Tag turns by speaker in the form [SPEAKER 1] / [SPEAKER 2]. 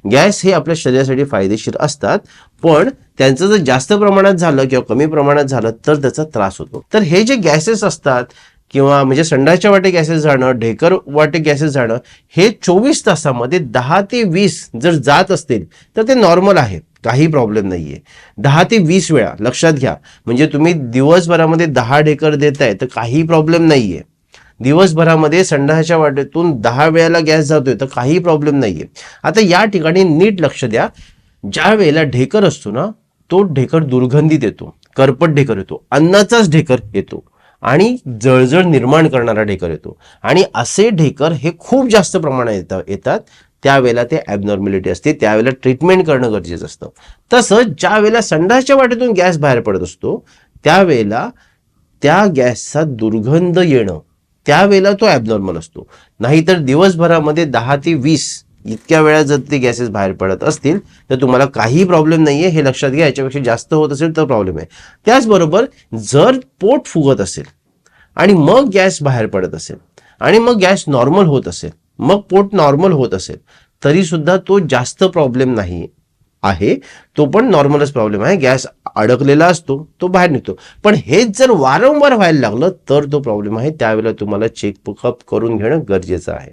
[SPEAKER 1] Gas हे आपल्या शरीरासाठी फायदेशीर असतात, पण त्यांचं जर जास्त प्रमाणात झालं किंवा कमी प्रमाणात झालं तर त्याचा त्रास होतो. तर हे जे गॅसेस असतात किंवा म्हणजे संडासच्या वाटे गॅसेस जाणं, ढेकर वाटे गॅसेस जाणं, हे 24 तासामध्ये 10 ते 20 जर जात असतील तर ते नॉर्मल आहे, काही प्रॉब्लेम नाहीये. 10 ते 20 वेळा लक्षात घ्या, म्हणजे तुम्ही दिवसभरामध्ये 10 ढेकर देताय तर काही प्रॉब्लेम नाहीये. दिवसभरामध्ये संडासच्या वाटेतून 10 वेळेला गॅस जातोय तर काही प्रॉब्लेम नाहीये. आता या ठिकाणी नीट लक्ष द्या, ज्या वेळेला ढेकर असतो ना, तो ढेकर दुर्गंधीत येतो, करपट ढेकर येतो, अन्नाचाच ढेकर येतो आणि जळजळ निर्माण करणारा ढेकर येतो. आणि असे ढेकर हे खूप जास्त प्रमाणात येतात, त्यावेळेला ते ॲबनॉर्मॅलिटी असते, त्यावेळेला ट्रीटमेंट करणं गरजेचं असतं. तसं ज्या वेळेला संडासच्या वाटेतून गॅस बाहेर पडत असतो त्यावेळेला त्या गॅसचा दुर्गंध येणं, त्यावेळेला तो ॲबनॉर्मल असतो. नाहीतर दिवसभरामध्ये 10 ते 20 इतक्या वेळा जर ते गॅसेस बाहेर पडत असतील तर तुम्हाला काही प्रॉब्लेम नाहीये, हे लक्षात घ्या. याच्यापेक्षा जास्त होत असेल तर प्रॉब्लेम आहे. त्याचबरोबर जर पोट फुगत असेल आणि मग गॅस बाहेर पडत असेल आणि मग गॅस नॉर्मल होत असेल, मग पोट नॉर्मल होत असेल, तरी सुद्धा तो जास्त प्रॉब्लेम नाही आहे, तो पण नॉर्मलच प्रॉब्लेम आहे. गॅस अडकलेला असतो, तो बाहेर निघतो. पण हेच जर वारंवार व्हायला लागलं तर तो प्रॉब्लेम आहे. त्यावेळेला तुम्हाला चेकअप करून घेणं गरजेचं आहे.